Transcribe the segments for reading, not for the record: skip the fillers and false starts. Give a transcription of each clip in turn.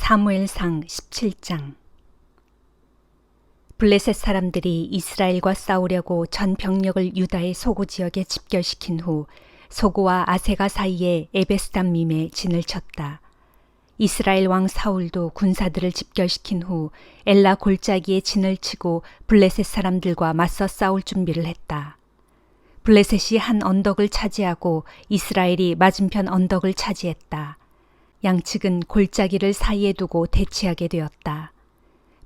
사무엘상 17장. 블레셋 사람들이 이스라엘과 싸우려고 전 병력을 유다의 소고 지역에 집결시킨 후 소고와 아세가 사이에 에베스담밈에 진을 쳤다. 이스라엘 왕 사울도 군사들을 집결시킨 후 엘라 골짜기에 진을 치고 블레셋 사람들과 맞서 싸울 준비를 했다. 블레셋이 한 언덕을 차지하고 이스라엘이 맞은편 언덕을 차지했다. 양측은 골짜기를 사이에 두고 대치하게 되었다.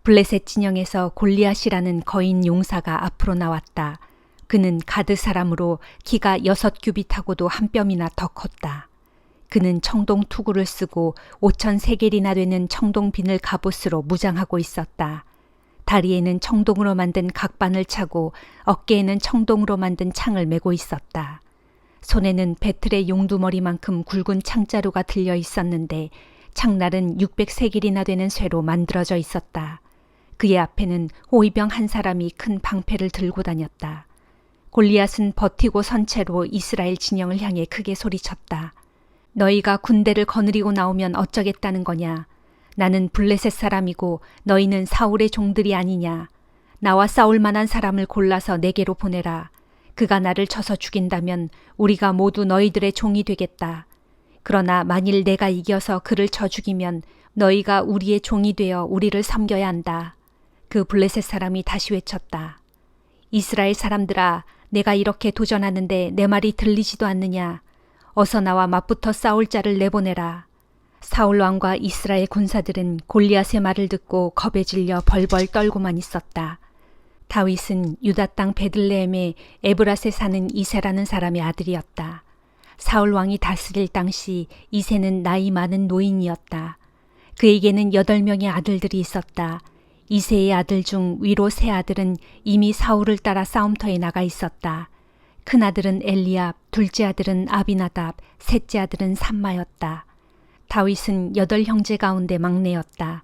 블레셋 진영에서 골리앗이라는 거인 용사가 앞으로 나왔다. 그는 가드 사람으로 키가 6규빗하고도 한 뼘이나 더 컸다. 그는 청동 투구를 쓰고 5,000세겔이나 되는 청동 비늘 갑옷으로 무장하고 있었다. 다리에는 청동으로 만든 각반을 차고 어깨에는 청동으로 만든 창을 메고 있었다. 손에는 배틀의 용두머리만큼 굵은 창자루가 들려 있었는데 창날은 600세겔이나 되는 쇠로 만들어져 있었다. 그의 앞에는 호위병 한 사람이 큰 방패를 들고 다녔다. 골리앗은 버티고 선 채로 이스라엘 진영을 향해 크게 소리쳤다. 너희가 군대를 거느리고 나오면 어쩌겠다는 거냐? 나는 블레셋 사람이고 너희는 사울의 종들이 아니냐? 나와 싸울 만한 사람을 골라서 내게로 보내라. 그가 나를 쳐서 죽인다면 우리가 모두 너희들의 종이 되겠다. 그러나 만일 내가 이겨서 그를 쳐 죽이면 너희가 우리의 종이 되어 우리를 섬겨야 한다. 그 블레셋 사람이 다시 외쳤다. 이스라엘 사람들아, 내가 이렇게 도전하는데 내 말이 들리지도 않느냐. 어서 나와 맞붙어 싸울 자를 내보내라. 사울 왕과 이스라엘 군사들은 골리앗의 말을 듣고 겁에 질려 벌벌 떨고만 있었다. 다윗은 유다 땅 베들레헴의 에브랏에 사는 이새라는 사람의 아들이었다. 사울 왕이 다스릴 당시 이새는 나이 많은 노인이었다. 그에게는 8명의 아들들이 있었다. 이새의 아들 중 위로 세 아들은 이미 사울을 따라 싸움터에 나가 있었다. 큰 아들은 엘리압, 둘째 아들은 아비나답, 셋째 아들은 삼마였다. 다윗은 8 형제 가운데 막내였다.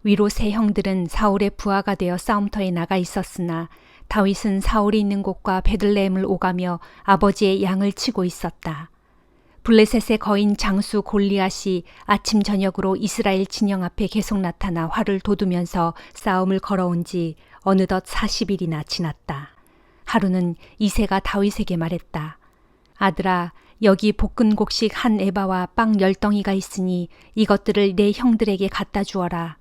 위로 세 형들은 사울의 부하가 되어 싸움터에 나가 있었으나 다윗은 사울이 있는 곳과 베들레헴을 오가며 아버지의 양을 치고 있었다. 블레셋의 거인 장수 골리앗이 아침 저녁으로 이스라엘 진영 앞에 계속 나타나 활을 돋우면서 싸움을 걸어온 지 어느덧 40일이나 지났다. 하루는 이새가 다윗에게 말했다. 아들아, 여기 볶은 곡식 한 에바와 빵 10덩이가 있으니 이것들을 내 형들에게 갖다 주어라.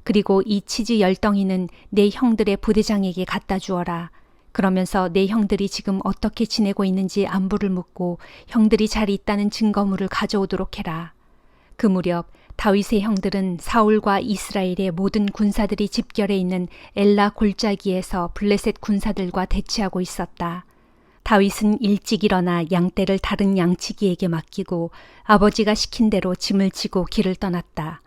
그리고 이 치즈 10덩이는 내 형들의 부대장에게 갖다 주어라. 그러면서 내 형들이 지금 어떻게 지내고 있는지 안부를 묻고 형들이 잘 있다는 증거물을 가져오도록 해라. 그 무렵 다윗의 형들은 사울과 이스라엘의 모든 군사들이 집결해 있는 엘라 골짜기에서 블레셋 군사들과 대치하고 있었다. 다윗은 일찍 일어나 양떼를 다른 양치기에게 맡기고 아버지가 시킨 대로 짐을 지고 길을 떠났다.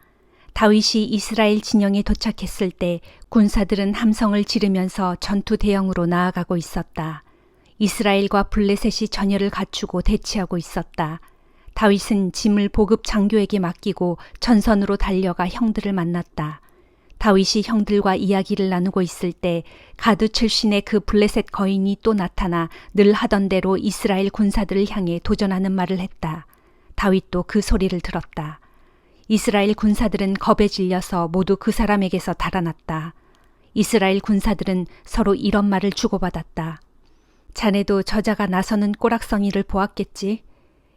다윗이 이스라엘 진영에 도착했을 때 군사들은 함성을 지르면서 전투 대형으로 나아가고 있었다. 이스라엘과 블레셋이 전열을 갖추고 대치하고 있었다. 다윗은 짐을 보급 장교에게 맡기고 전선으로 달려가 형들을 만났다. 다윗이 형들과 이야기를 나누고 있을 때 가드 출신의 그 블레셋 거인이 또 나타나 늘 하던 대로 이스라엘 군사들을 향해 도전하는 말을 했다. 다윗도 그 소리를 들었다. 이스라엘 군사들은 겁에 질려서 모두 그 사람에게서 달아났다. 이스라엘 군사들은 서로 이런 말을 주고받았다. 자네도 저자가 나서는 꼬락서니를 보았겠지?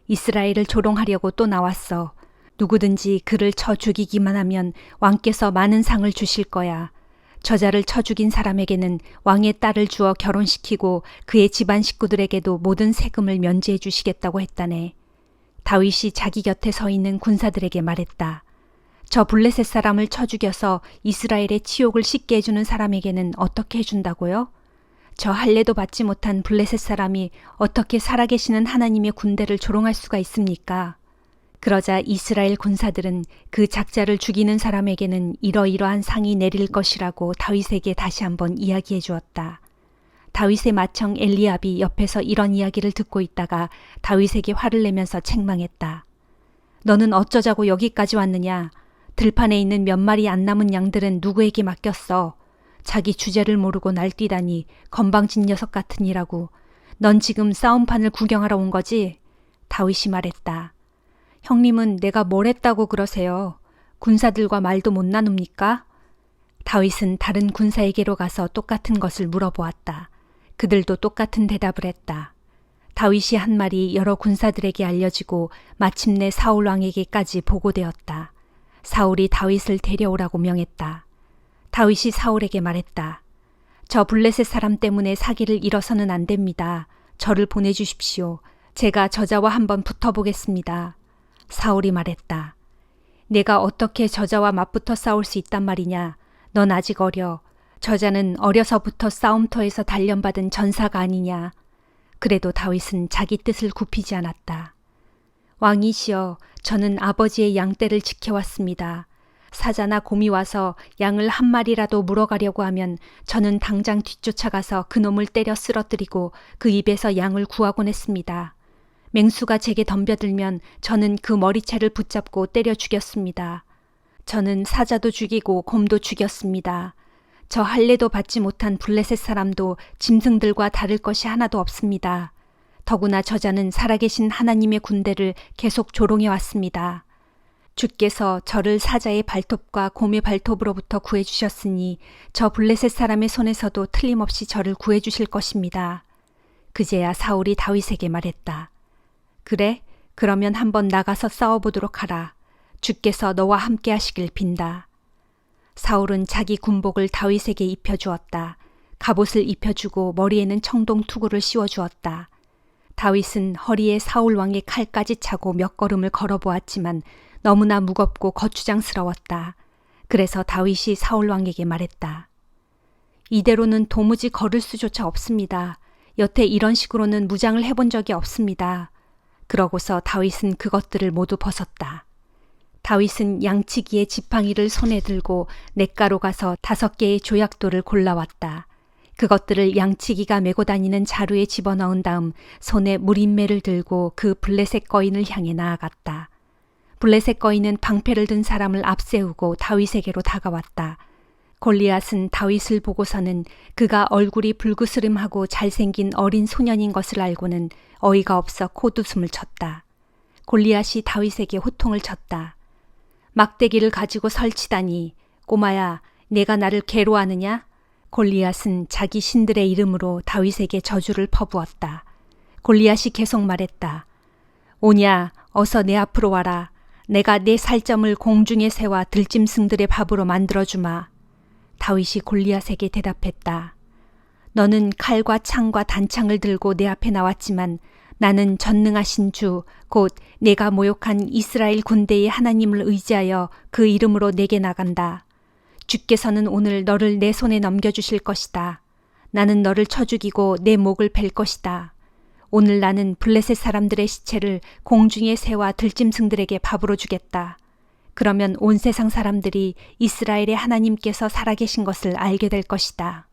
이스라엘을 조롱하려고 또 나왔어. 누구든지 그를 쳐 죽이기만 하면 왕께서 많은 상을 주실 거야. 저자를 쳐 죽인 사람에게는 왕의 딸을 주어 결혼시키고 그의 집안 식구들에게도 모든 세금을 면제해 주시겠다고 했다네. 다윗이 자기 곁에 서 있는 군사들에게 말했다. 저 블레셋 사람을 쳐 죽여서 이스라엘의 치욕을 씻게 해주는 사람에게는 어떻게 해준다고요? 저 할례도 받지 못한 블레셋 사람이 어떻게 살아계시는 하나님의 군대를 조롱할 수가 있습니까? 그러자 이스라엘 군사들은 그 작자를 죽이는 사람에게는 이러이러한 상이 내릴 것이라고 다윗에게 다시 한번 이야기해 주었다. 다윗의 맏형 엘리압이 옆에서 이런 이야기를 듣고 있다가 다윗에게 화를 내면서 책망했다. 너는 어쩌자고 여기까지 왔느냐? 들판에 있는 몇 마리 안 남은 양들은 누구에게 맡겼어? 자기 주제를 모르고 날뛰다니 건방진 녀석 같으니라고. 넌 지금 싸움판을 구경하러 온 거지? 다윗이 말했다. 형님은 내가 뭘 했다고 그러세요? 군사들과 말도 못 나눕니까? 다윗은 다른 군사에게로 가서 똑같은 것을 물어보았다. 그들도 똑같은 대답을 했다. 다윗이 한 말이 여러 군사들에게 알려지고 마침내 사울 왕에게까지 보고되었다. 사울이 다윗을 데려오라고 명했다. 다윗이 사울에게 말했다. 저 블레셋 사람 때문에 사기를 잃어서는 안 됩니다. 저를 보내주십시오. 제가 저자와 한번 붙어보겠습니다. 사울이 말했다. 내가 어떻게 저자와 맞붙어 싸울 수 있단 말이냐. 넌 아직 어려. 저자는 어려서부터 싸움터에서 단련받은 전사가 아니냐. 그래도 다윗은 자기 뜻을 굽히지 않았다. 왕이시여, 저는 아버지의 양떼를 지켜왔습니다. 사자나 곰이 와서 양을 한 마리라도 물어가려고 하면 저는 당장 뒤쫓아가서 그놈을 때려 쓰러뜨리고 그 입에서 양을 구하곤 했습니다. 맹수가 제게 덤벼들면 저는 그 머리채를 붙잡고 때려 죽였습니다. 저는 사자도 죽이고 곰도 죽였습니다. 저 할례도 받지 못한 블레셋 사람도 짐승들과 다를 것이 하나도 없습니다. 더구나 저자는 살아계신 하나님의 군대를 계속 조롱해 왔습니다. 주께서 저를 사자의 발톱과 곰의 발톱으로부터 구해주셨으니 저 블레셋 사람의 손에서도 틀림없이 저를 구해주실 것입니다. 그제야 사울이 다윗에게 말했다. 그래? 그러면 한번 나가서 싸워보도록 하라. 주께서 너와 함께 하시길 빈다. 사울은 자기 군복을 다윗에게 입혀주었다. 갑옷을 입혀주고 머리에는 청동투구를 씌워주었다. 다윗은 허리에 사울 왕의 칼까지 차고 몇 걸음을 걸어보았지만 너무나 무겁고 거추장스러웠다. 그래서 다윗이 사울 왕에게 말했다. 이대로는 도무지 걸을 수조차 없습니다. 여태 이런 식으로는 무장을 해본 적이 없습니다. 그러고서 다윗은 그것들을 모두 벗었다. 다윗은 양치기의 지팡이를 손에 들고 냇가로 가서 5개의 조약돌을 골라왔다. 그것들을 양치기가 메고 다니는 자루에 집어넣은 다음 손에 물인매를 들고 그 블레셋 거인을 향해 나아갔다. 블레셋 거인은 방패를 든 사람을 앞세우고 다윗에게로 다가왔다. 골리앗은 다윗을 보고서는 그가 얼굴이 불그스름하고 잘생긴 어린 소년인 것을 알고는 어이가 없어 코웃음을 쳤다. 골리앗이 다윗에게 호통을 쳤다. 막대기를 가지고 설치다니. 꼬마야, 내가 나를 괴로워하느냐? 골리앗은 자기 신들의 이름으로 다윗에게 저주를 퍼부었다. 골리앗이 계속 말했다. 오냐, 어서 내 앞으로 와라. 내가 내 살점을 공중에 새와 들짐승들의 밥으로 만들어주마. 다윗이 골리앗에게 대답했다. 너는 칼과 창과 단창을 들고 내 앞에 나왔지만 나는 전능하신 주, 곧 내가 모욕한 이스라엘 군대의 하나님을 의지하여 그 이름으로 내게 나간다. 주께서는 오늘 너를 내 손에 넘겨주실 것이다. 나는 너를 쳐 죽이고 내 목을 벨 것이다. 오늘 나는 블레셋 사람들의 시체를 공중의 새와 들짐승들에게 밥으로 주겠다. 그러면 온 세상 사람들이 이스라엘의 하나님께서 살아계신 것을 알게 될 것이다.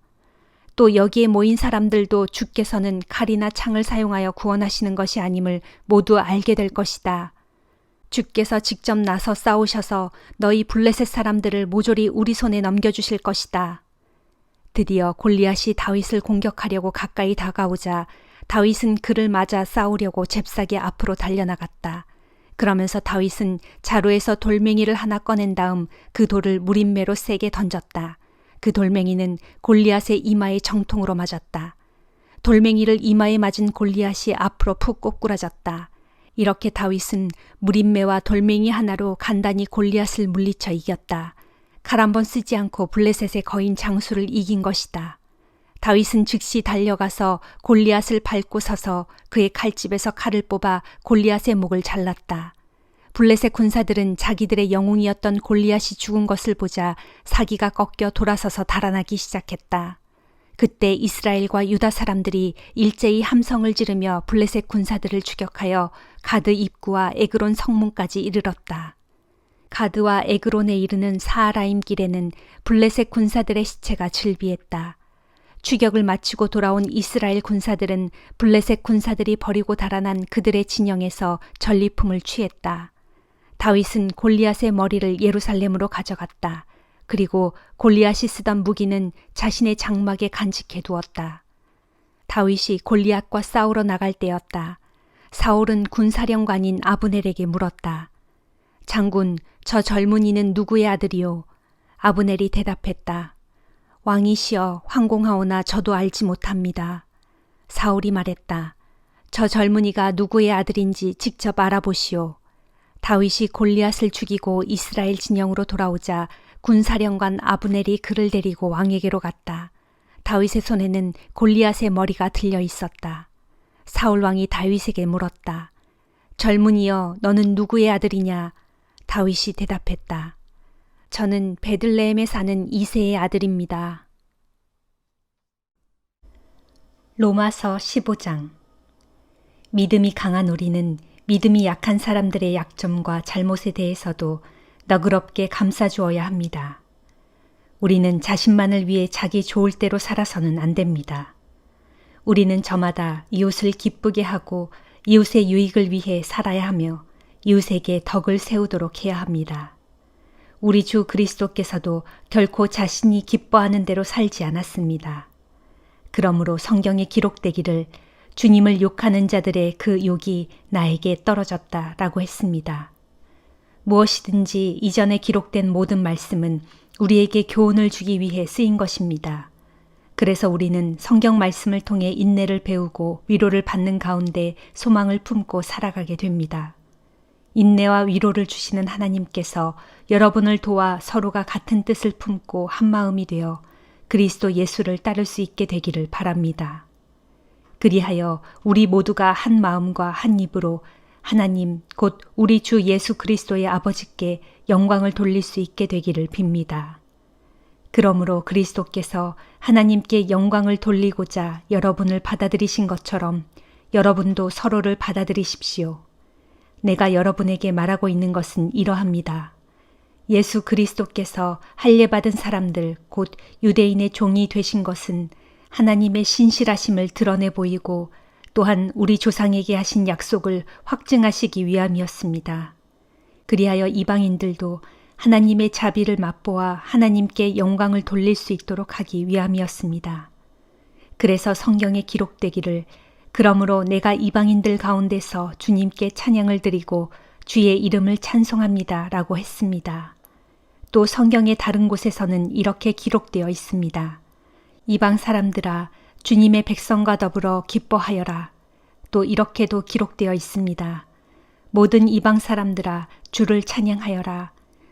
또 여기에 모인 사람들도 주께서는 칼이나 창을 사용하여 구원하시는 것이 아님을 모두 알게 될 것이다. 주께서 직접 나서 싸우셔서 너희 블레셋 사람들을 모조리 우리 손에 넘겨주실 것이다. 드디어 골리앗이 다윗을 공격하려고 가까이 다가오자 다윗은 그를 맞아 싸우려고 잽싸게 앞으로 달려나갔다. 그러면서 다윗은 자루에서 돌멩이를 하나 꺼낸 다음 그 돌을 물인매로 세게 던졌다. 그 돌멩이는 골리앗의 이마에 정통으로 맞았다. 돌멩이를 이마에 맞은 골리앗이 앞으로 푹 꼬꾸라졌다. 이렇게 다윗은 물인매와 돌멩이 하나로 간단히 골리앗을 물리쳐 이겼다. 칼 한 번 쓰지 않고 블레셋의 거인 장수를 이긴 것이다. 다윗은 즉시 달려가서 골리앗을 밟고 서서 그의 칼집에서 칼을 뽑아 골리앗의 목을 잘랐다. 블레셋 군사들은 자기들의 영웅이었던 골리앗이 죽은 것을 보자 사기가 꺾여 돌아서서 달아나기 시작했다. 그때 이스라엘과 유다 사람들이 일제히 함성을 지르며 블레셋 군사들을 추격하여 가드 입구와 에그론 성문까지 이르렀다. 가드와 에그론에 이르는 사하라임 길에는 블레셋 군사들의 시체가 즐비했다. 추격을 마치고 돌아온 이스라엘 군사들은 블레셋 군사들이 버리고 달아난 그들의 진영에서 전리품을 취했다. 다윗은 골리앗의 머리를 예루살렘으로 가져갔다. 그리고 골리앗이 쓰던 무기는 자신의 장막에 간직해 두었다. 다윗이 골리앗과 싸우러 나갈 때였다. 사울은 군사령관인 아브넬에게 물었다. 장군, 저 젊은이는 누구의 아들이요? 아브넬이 대답했다. 왕이시여 황공하오나 저도 알지 못합니다. 사울이 말했다. 저 젊은이가 누구의 아들인지 직접 알아보시오. 다윗이 골리앗을 죽이고 이스라엘 진영으로 돌아오자 군사령관 아브넬이 그를 데리고 왕에게로 갔다. 다윗의 손에는 골리앗의 머리가 들려 있었다. 사울 왕이 다윗에게 물었다. 젊은이여, 너는 누구의 아들이냐? 다윗이 대답했다. 저는 베들레헴에 사는 이새의 아들입니다. 로마서 15장. 믿음이 강한 우리는 믿음이 약한 사람들의 약점과 잘못에 대해서도 너그럽게 감싸주어야 합니다. 우리는 자신만을 위해 자기 좋을 대로 살아서는 안 됩니다. 우리는 저마다 이웃을 기쁘게 하고 이웃의 유익을 위해 살아야 하며 이웃에게 덕을 세우도록 해야 합니다. 우리 주 그리스도께서도 결코 자신이 기뻐하는 대로 살지 않았습니다. 그러므로 성경에 기록되기를 주님을 욕하는 자들의 그 욕이 나에게 떨어졌다라고 했습니다. 무엇이든지 이전에 기록된 모든 말씀은 우리에게 교훈을 주기 위해 쓰인 것입니다. 그래서 우리는 성경 말씀을 통해 인내를 배우고 위로를 받는 가운데 소망을 품고 살아가게 됩니다. 인내와 위로를 주시는 하나님께서 여러분을 도와 서로가 같은 뜻을 품고 한마음이 되어 그리스도 예수를 따를 수 있게 되기를 바랍니다. 그리하여 우리 모두가 한 마음과 한 입으로 하나님 곧 우리 주 예수 그리스도의 아버지께 영광을 돌릴 수 있게 되기를 빕니다. 그러므로 그리스도께서 하나님께 영광을 돌리고자 여러분을 받아들이신 것처럼 여러분도 서로를 받아들이십시오. 내가 여러분에게 말하고 있는 것은 이러합니다. 예수 그리스도께서 할례받은 사람들 곧 유대인의 종이 되신 것은 하나님의 신실하심을 드러내 보이고 또한 우리 조상에게 하신 약속을 확증하시기 위함이었습니다. 그리하여 이방인들도 하나님의 자비를 맛보아 하나님께 영광을 돌릴 수 있도록 하기 위함이었습니다. 그래서 성경에 기록되기를 그러므로 내가 이방인들 가운데서 주님께 찬양을 드리고 주의 이름을 찬송합니다 라고 했습니다. 또 성경의 다른 곳에서는 이렇게 기록되어 있습니다. 이방 사람들아 주님의 백성과 더불어 기뻐하여라. 또 이렇게도 기록되어 있습니다. 모든 이방 사람들아 주를 찬양하여라.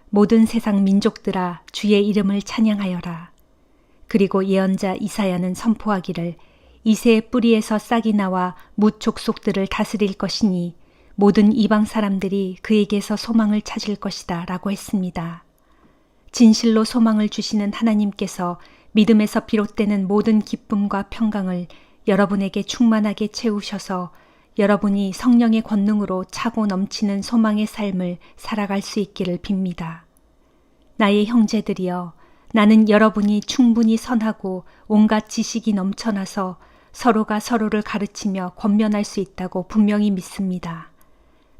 모든 세상 민족들아 주의 이름을 찬양하여라. 그리고 예언자 이사야는 선포하기를 이새의 뿌리에서 싹이 나와 뭇 족속들을 다스릴 것이니 모든 이방 사람들이 그에게서 소망을 찾을 것이다 라고 했습니다. 진실로 소망을 주시는 하나님께서 믿음에서 비롯되는 모든 기쁨과 평강을 여러분에게 충만하게 채우셔서 여러분이 성령의 권능으로 차고 넘치는 소망의 삶을 살아갈 수 있기를 빕니다. 나의 형제들이여, 나는 여러분이 충분히 선하고 온갖 지식이 넘쳐나서 서로가 서로를 가르치며 권면할 수 있다고 분명히 믿습니다.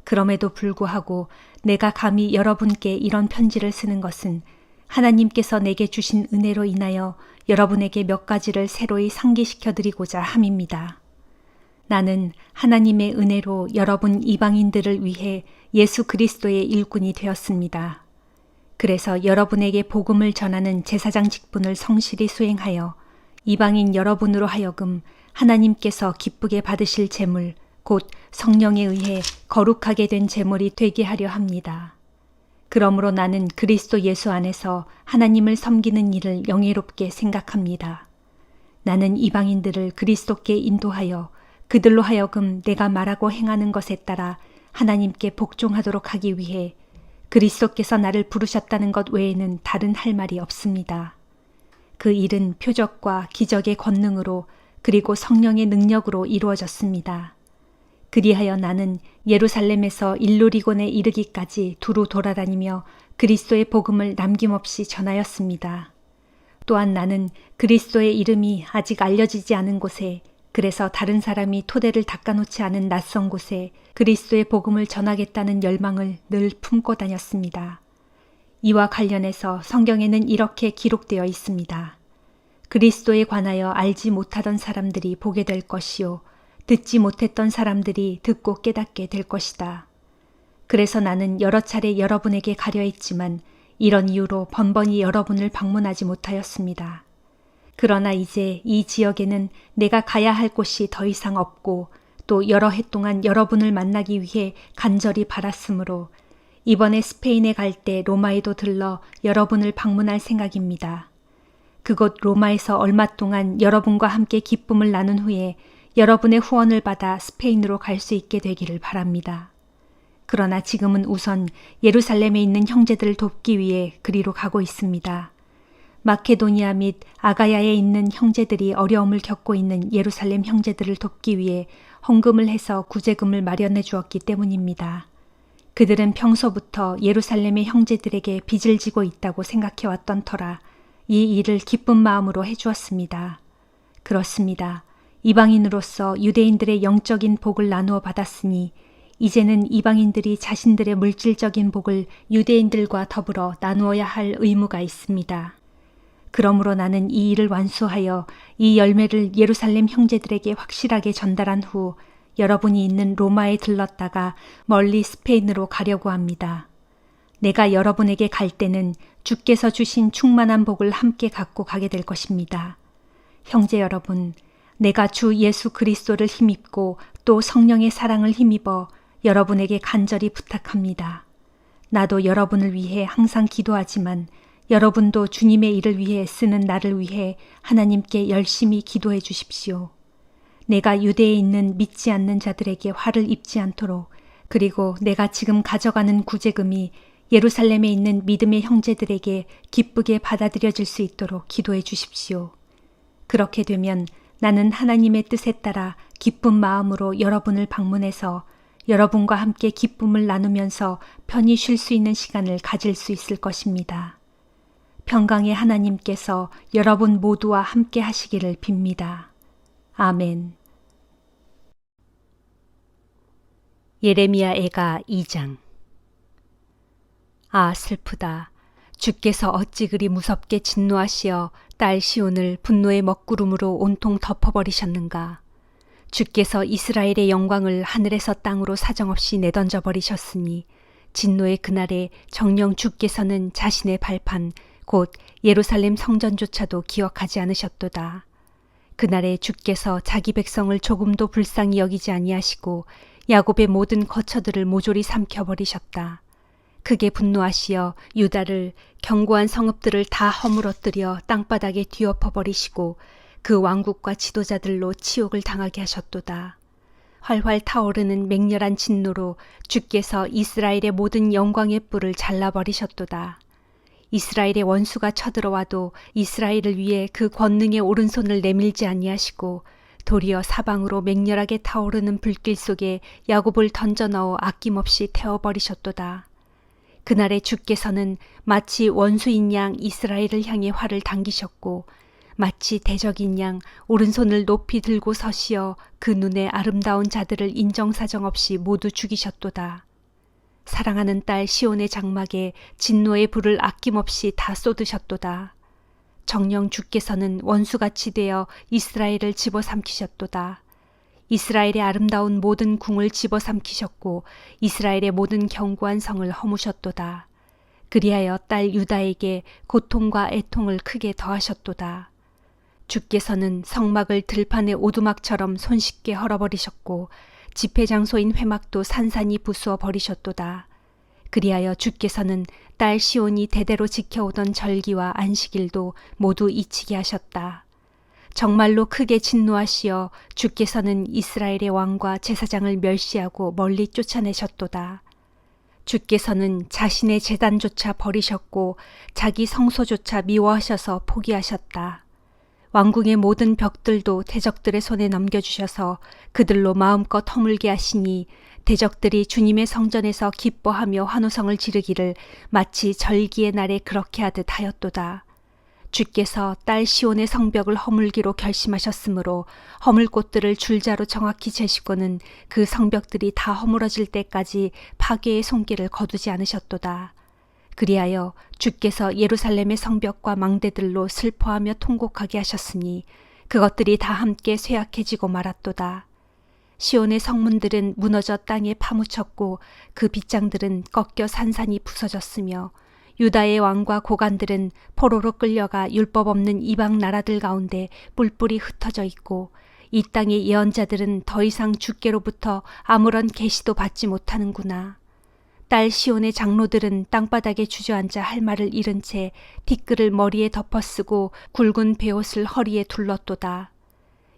그럼에도 불구하고 내가 감히 여러분께 이런 편지를 쓰는 것은 하나님께서 내게 주신 은혜로 인하여 여러분에게 몇 가지를 새로이 상기시켜 드리고자 함입니다. 나는 하나님의 은혜로 여러분 이방인들을 위해 예수 그리스도의 일꾼이 되었습니다. 그래서 여러분에게 복음을 전하는 제사장 직분을 성실히 수행하여 이방인 여러분으로 하여금 하나님께서 기쁘게 받으실 제물, 곧 성령에 의해 거룩하게 된 제물이 되게 하려 합니다. 그러므로 나는 그리스도 예수 안에서 하나님을 섬기는 일을 영예롭게 생각합니다. 나는 이방인들을 그리스도께 인도하여 그들로 하여금 내가 말하고 행하는 것에 따라 하나님께 복종하도록 하기 위해 그리스도께서 나를 부르셨다는 것 외에는 다른 할 말이 없습니다. 그 일은 표적과 기적의 권능으로 그리고 성령의 능력으로 이루어졌습니다. 그리하여 나는 예루살렘에서 일루리곤에 이르기까지 두루 돌아다니며 그리스도의 복음을 남김없이 전하였습니다. 또한 나는 그리스도의 이름이 아직 알려지지 않은 곳에, 그래서 다른 사람이 토대를 닦아놓지 않은 낯선 곳에 그리스도의 복음을 전하겠다는 열망을 늘 품고 다녔습니다. 이와 관련해서 성경에는 이렇게 기록되어 있습니다. 그리스도에 관하여 알지 못하던 사람들이 보게 될 것이요 듣지 못했던 사람들이 듣고 깨닫게 될 것이다. 그래서 나는 여러 차례 여러분에게 가려 했지만 이런 이유로 번번이 여러분을 방문하지 못하였습니다. 그러나 이제 이 지역에는 내가 가야 할 곳이 더 이상 없고 또 여러 해 동안 여러분을 만나기 위해 간절히 바랐으므로 이번에 스페인에 갈 때 로마에도 들러 여러분을 방문할 생각입니다. 그곳 로마에서 얼마 동안 여러분과 함께 기쁨을 나눈 후에 여러분의 후원을 받아 스페인으로 갈 수 있게 되기를 바랍니다. 그러나 지금은 우선 예루살렘에 있는 형제들을 돕기 위해 그리로 가고 있습니다. 마케도니아 및 아가야에 있는 형제들이 어려움을 겪고 있는 예루살렘 형제들을 돕기 위해 헌금을 해서 구제금을 마련해 주었기 때문입니다. 그들은 평소부터 예루살렘의 형제들에게 빚을 지고 있다고 생각해왔던 터라 이 일을 기쁜 마음으로 해주었습니다. 그렇습니다. 이방인으로서 유대인들의 영적인 복을 나누어 받았으니 이제는 이방인들이 자신들의 물질적인 복을 유대인들과 더불어 나누어야 할 의무가 있습니다. 그러므로 나는 이 일을 완수하여 이 열매를 예루살렘 형제들에게 확실하게 전달한 후 여러분이 있는 로마에 들렀다가 멀리 스페인으로 가려고 합니다. 내가 여러분에게 갈 때는 주께서 주신 충만한 복을 함께 갖고 가게 될 것입니다. 형제 여러분, 내가 주 예수 그리스도를 힘입고 또 성령의 사랑을 힘입어 여러분에게 간절히 부탁합니다. 나도 여러분을 위해 항상 기도하지만 여러분도 주님의 일을 위해 쓰는 나를 위해 하나님께 열심히 기도해 주십시오. 내가 유대에 있는 믿지 않는 자들에게 화를 입지 않도록 그리고 내가 지금 가져가는 구제금이 예루살렘에 있는 믿음의 형제들에게 기쁘게 받아들여질 수 있도록 기도해 주십시오. 그렇게 되면 나는 하나님의 뜻에 따라 기쁜 마음으로 여러분을 방문해서 여러분과 함께 기쁨을 나누면서 편히 쉴 수 있는 시간을 가질 수 있을 것입니다. 평강의 하나님께서 여러분 모두와 함께 하시기를 빕니다. 아멘. 예레미야 애가 2장. 아 슬프다. 주께서 어찌 그리 무섭게 진노하시어 딸 시온을 분노의 먹구름으로 온통 덮어버리셨는가. 주께서 이스라엘의 영광을 하늘에서 땅으로 사정없이 내던져 버리셨으니 진노의 그날에 정녕 주께서는 자신의 발판 곧 예루살렘 성전조차도 기억하지 않으셨도다. 그날에 주께서 자기 백성을 조금도 불쌍히 여기지 아니하시고 야곱의 모든 거처들을 모조리 삼켜버리셨다. 크게 분노하시어 유다를 견고한 성읍들을 다 허물어뜨려 땅바닥에 뒤엎어버리시고 그 왕국과 지도자들로 치욕을 당하게 하셨도다. 활활 타오르는 맹렬한 진노로 주께서 이스라엘의 모든 영광의 뿔을 잘라버리셨도다. 이스라엘의 원수가 쳐들어와도 이스라엘을 위해 그 권능의 오른손을 내밀지 아니하시고 도리어 사방으로 맹렬하게 타오르는 불길 속에 야곱을 던져 넣어 아낌없이 태워버리셨도다. 그날에 주께서는 마치 원수인 양 이스라엘을 향해 활을 당기셨고 마치 대적인 양 오른손을 높이 들고 서시어 그 눈에 아름다운 자들을 인정사정 없이 모두 죽이셨도다. 사랑하는 딸 시온의 장막에 진노의 불을 아낌없이 다 쏟으셨도다. 정녕 주께서는 원수같이 되어 이스라엘을 집어삼키셨도다. 이스라엘의 아름다운 모든 궁을 집어삼키셨고 이스라엘의 모든 견고한 성을 허무셨도다. 그리하여 딸 유다에게 고통과 애통을 크게 더하셨도다. 주께서는 성막을 들판의 오두막처럼 손쉽게 헐어버리셨고 집회장소인 회막도 산산이 부수어 버리셨도다. 그리하여 주께서는 딸 시온이 대대로 지켜오던 절기와 안식일도 모두 잊히게 하셨다. 정말로 크게 진노하시어 주께서는 이스라엘의 왕과 제사장을 멸시하고 멀리 쫓아내셨도다. 주께서는 자신의 제단조차 버리셨고 자기 성소조차 미워하셔서 포기하셨다. 왕궁의 모든 벽들도 대적들의 손에 넘겨주셔서 그들로 마음껏 허물게 하시니 대적들이 주님의 성전에서 기뻐하며 환호성을 지르기를 마치 절기의 날에 그렇게 하듯 하였도다. 주께서 딸 시온의 성벽을 허물기로 결심하셨으므로 허물 곳들을 줄자로 정확히 재시고는 그 성벽들이 다 허물어질 때까지 파괴의 손길을 거두지 않으셨도다. 그리하여 주께서 예루살렘의 성벽과 망대들로 슬퍼하며 통곡하게 하셨으니 그것들이 다 함께 쇠약해지고 말았도다. 시온의 성문들은 무너져 땅에 파묻혔고 그 빗장들은 꺾여 산산이 부서졌으며 유다의 왕과 고관들은 포로로 끌려가 율법 없는 이방 나라들 가운데 뿔뿔이 흩어져 있고 이 땅의 예언자들은 더 이상 주께로부터 아무런 계시도 받지 못하는구나. 딸 시온의 장로들은 땅바닥에 주저앉아 할 말을 잃은 채 티끌을 머리에 덮어쓰고 굵은 베옷을 허리에 둘렀도다.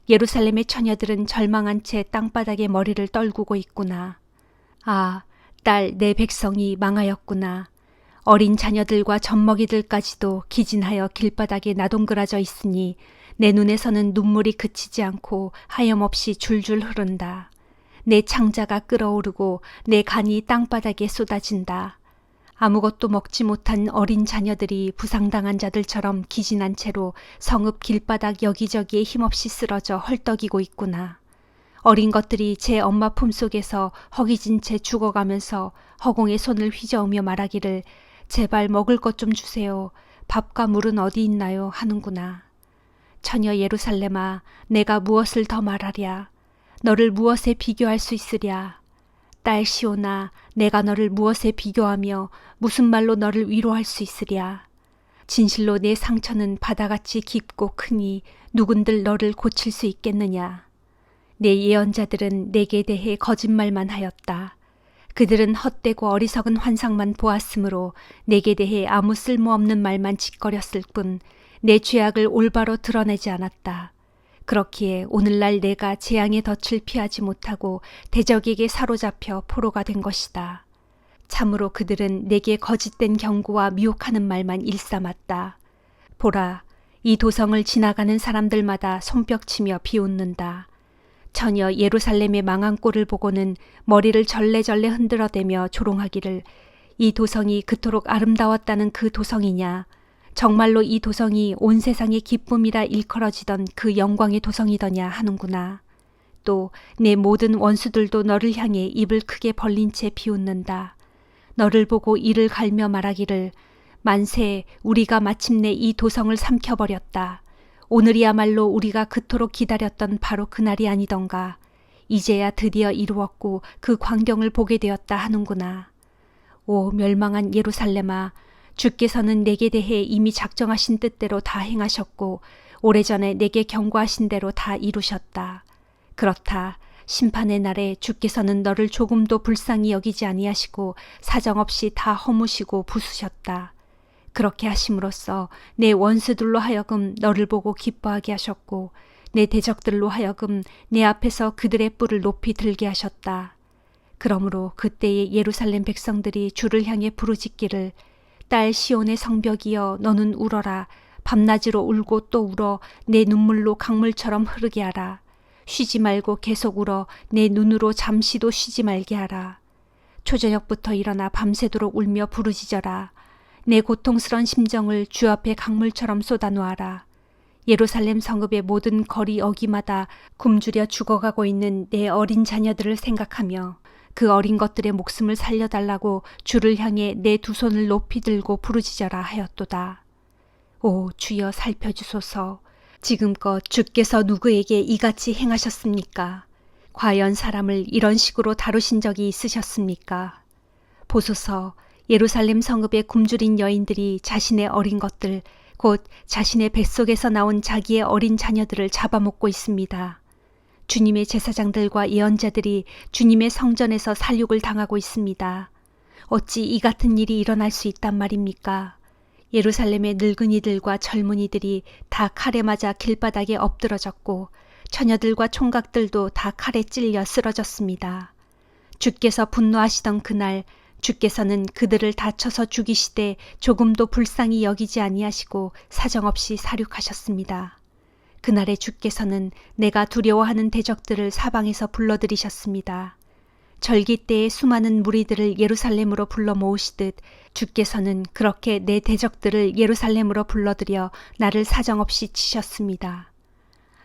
예루살렘의 처녀들은 절망한 채 땅바닥에 머리를 떨구고 있구나. 아, 딸 내 백성이 망하였구나. 어린 자녀들과 젖먹이들까지도 기진하여 길바닥에 나동그라져 있으니 내 눈에서는 눈물이 그치지 않고 하염없이 줄줄 흐른다. 내 창자가 끓어오르고 내 간이 땅바닥에 쏟아진다. 아무것도 먹지 못한 어린 자녀들이 부상당한 자들처럼 기진한 채로 성읍 길바닥 여기저기에 힘없이 쓰러져 헐떡이고 있구나. 어린 것들이 제 엄마 품속에서 허기진 채 죽어가면서 허공에 손을 휘저으며 말하기를 제발 먹을 것 좀 주세요. 밥과 물은 어디 있나요? 하는구나. 처녀 예루살렘아, 내가 무엇을 더 말하랴? 너를 무엇에 비교할 수 있으랴? 딸 시온아, 내가 너를 무엇에 비교하며 무슨 말로 너를 위로할 수 있으랴? 진실로 내 상처는 바다같이 깊고 크니 누군들 너를 고칠 수 있겠느냐? 내 예언자들은 내게 대해 거짓말만 하였다. 그들은 헛되고 어리석은 환상만 보았으므로 내게 대해 아무 쓸모없는 말만 짓거렸을 뿐 내 죄악을 올바로 드러내지 않았다. 그렇기에 오늘날 내가 재앙의 덫을 피하지 못하고 대적에게 사로잡혀 포로가 된 것이다. 참으로 그들은 내게 거짓된 경고와 미혹하는 말만 일삼았다. 보라, 이 도성을 지나가는 사람들마다 손뼉치며 비웃는다. 처녀 예루살렘의 망한 꼴을 보고는 머리를 절레절레 흔들어대며 조롱하기를 이 도성이 그토록 아름다웠다는 그 도성이냐? 정말로 이 도성이 온 세상의 기쁨이라 일컬어지던 그 영광의 도성이더냐 하는구나. 또 내 모든 원수들도 너를 향해 입을 크게 벌린 채 비웃는다. 너를 보고 이를 갈며 말하기를 만세, 우리가 마침내 이 도성을 삼켜버렸다. 오늘이야말로 우리가 그토록 기다렸던 바로 그날이 아니던가. 이제야 드디어 이루었고 그 광경을 보게 되었다 하는구나. 오 멸망한 예루살렘아, 주께서는 내게 대해 이미 작정하신 뜻대로 다 행하셨고 오래전에 내게 경고하신 대로 다 이루셨다. 그렇다. 심판의 날에 주께서는 너를 조금도 불쌍히 여기지 아니하시고 사정없이 다 허무시고 부수셨다. 그렇게 하심으로써 내 원수들로 하여금 너를 보고 기뻐하게 하셨고 내 대적들로 하여금 내 앞에서 그들의 뿔을 높이 들게 하셨다. 그러므로 그때의 예루살렘 백성들이 주를 향해 부르짖기를 딸 시온의 성벽이여 너는 울어라. 밤낮으로 울고 또 울어 내 눈물로 강물처럼 흐르게 하라. 쉬지 말고 계속 울어 내 눈으로 잠시도 쉬지 말게 하라. 초저녁부터 일어나 밤새도록 울며 부르짖어라. 내 고통스런 심정을 주 앞에 강물처럼 쏟아놓아라. 예루살렘 성읍의 모든 거리 어기마다 굶주려 죽어가고 있는 내 어린 자녀들을 생각하며 그 어린 것들의 목숨을 살려달라고 주를 향해 내 두 손을 높이 들고 부르짖어라 하였도다. 오 주여 살펴주소서. 지금껏 주께서 누구에게 이같이 행하셨습니까? 과연 사람을 이런 식으로 다루신 적이 있으셨습니까? 보소서, 예루살렘 성읍의 굶주린 여인들이 자신의 어린 것들, 곧 자신의 뱃속에서 나온 자기의 어린 자녀들을 잡아먹고 있습니다. 주님의 제사장들과 예언자들이 주님의 성전에서 살육을 당하고 있습니다. 어찌 이 같은 일이 일어날 수 있단 말입니까? 예루살렘의 늙은이들과 젊은이들이 다 칼에 맞아 길바닥에 엎드러졌고 처녀들과 총각들도 다 칼에 찔려 쓰러졌습니다. 주께서 분노하시던 그날 주께서는 그들을 다쳐서 죽이시되 조금도 불쌍히 여기지 아니하시고 사정없이 살육하셨습니다. 그날에 주께서는 내가 두려워하는 대적들을 사방에서 불러들이셨습니다. 절기 때에 수많은 무리들을 예루살렘으로 불러 모으시듯 주께서는 그렇게 내 대적들을 예루살렘으로 불러들여 나를 사정없이 치셨습니다.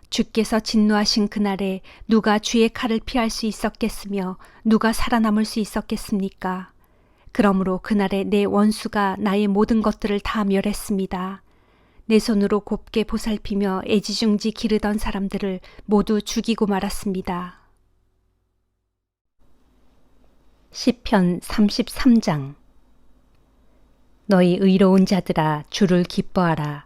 주께서 진노하신 그날에 누가 주의 칼을 피할 수 있었겠으며 누가 살아남을 수 있었겠습니까? 그러므로 그날에 내 원수가 나의 모든 것들을 다 멸했습니다. 내 손으로 곱게 보살피며 애지중지 기르던 사람들을 모두 죽이고 말았습니다. 시편 33장. 너희 의로운 자들아 주를 기뻐하라.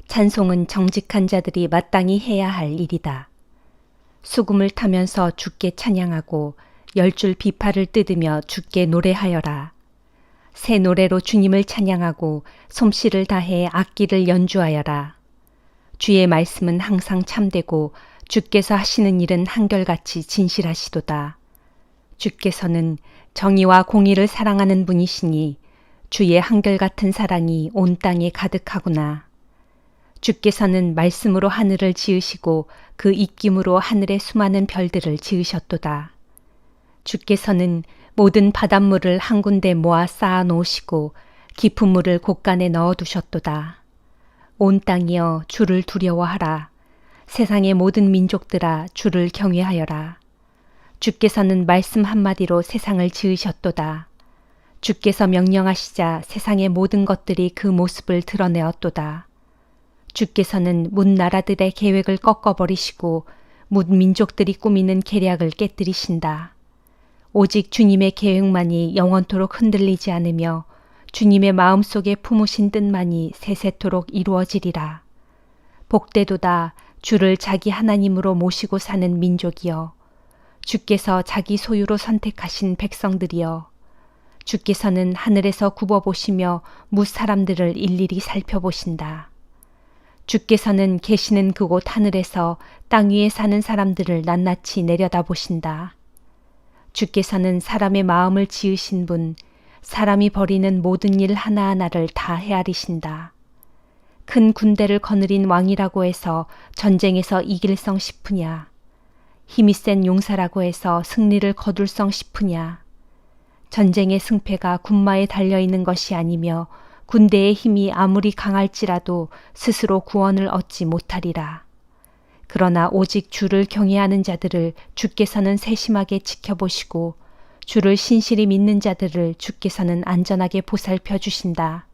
찬송은 정직한 자들이 마땅히 해야 할 일이다. 수금을 타면서 주께 찬양하고 10줄 비파를 뜯으며 주께 노래하여라. 새 노래로 주님을 찬양하고 솜씨를 다해 악기를 연주하여라. 주의 말씀은 항상 참되고 주께서 하시는 일은 한결같이 진실하시도다. 주께서는 정의와 공의를 사랑하는 분이시니 주의 한결같은 사랑이 온 땅에 가득하구나. 주께서는 말씀으로 하늘을 지으시고 그 입김으로 하늘의 수많은 별들을 지으셨도다. 주께서는 모든 바닷물을 한 군데 모아 쌓아 놓으시고 깊은 물을 곳간에 넣어 두셨도다. 온 땅이여 주를 두려워하라. 세상의 모든 민족들아 주를 경외하여라. 주께서는 말씀 한마디로 세상을 지으셨도다. 주께서 명령하시자 세상의 모든 것들이 그 모습을 드러내었도다. 주께서는 문 나라들의 계획을 꺾어버리시고 문 민족들이 꾸미는 계략을 깨뜨리신다. 오직 주님의 계획만이 영원토록 흔들리지 않으며 주님의 마음속에 품으신 뜻만이 세세토록 이루어지리라. 복되도다 주를 자기 하나님으로 모시고 사는 민족이여. 주께서 자기 소유로 선택하신 백성들이여. 주께서는 하늘에서 굽어보시며 무 사람들을 일일이 살펴보신다. 주께서는 계시는 그곳 하늘에서 땅 위에 사는 사람들을 낱낱이 내려다보신다. 주께서는 사람의 마음을 지으신 분, 사람이 벌이는 모든 일 하나하나를 다 헤아리신다. 큰 군대를 거느린 왕이라고 해서 전쟁에서 이길성 싶으냐? 힘이 센 용사라고 해서 승리를 거둘성 싶으냐? 전쟁의 승패가 군마에 달려있는 것이 아니며 군대의 힘이 아무리 강할지라도 스스로 구원을 얻지 못하리라. 그러나 오직 주를 경외하는 자들을 주께서는 세심하게 지켜보시고 주를 신실히 믿는 자들을 주께서는 안전하게 보살펴 주신다.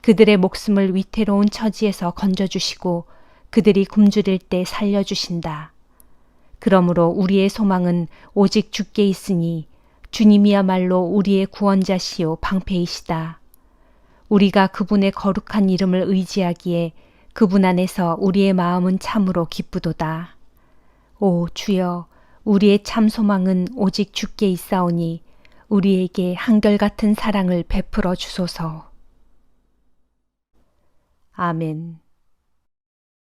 그들의 목숨을 위태로운 처지에서 건져주시고 그들이 굶주릴 때 살려주신다. 그러므로 우리의 소망은 오직 주께 있으니 주님이야말로 우리의 구원자시요 방패이시다. 우리가 그분의 거룩한 이름을 의지하기에 그분 안에서 우리의 마음은 참으로 기쁘도다. 오 주여, 우리의 참 소망은 오직 주께 있사오니 우리에게 한결같은 사랑을 베풀어 주소서. 아멘.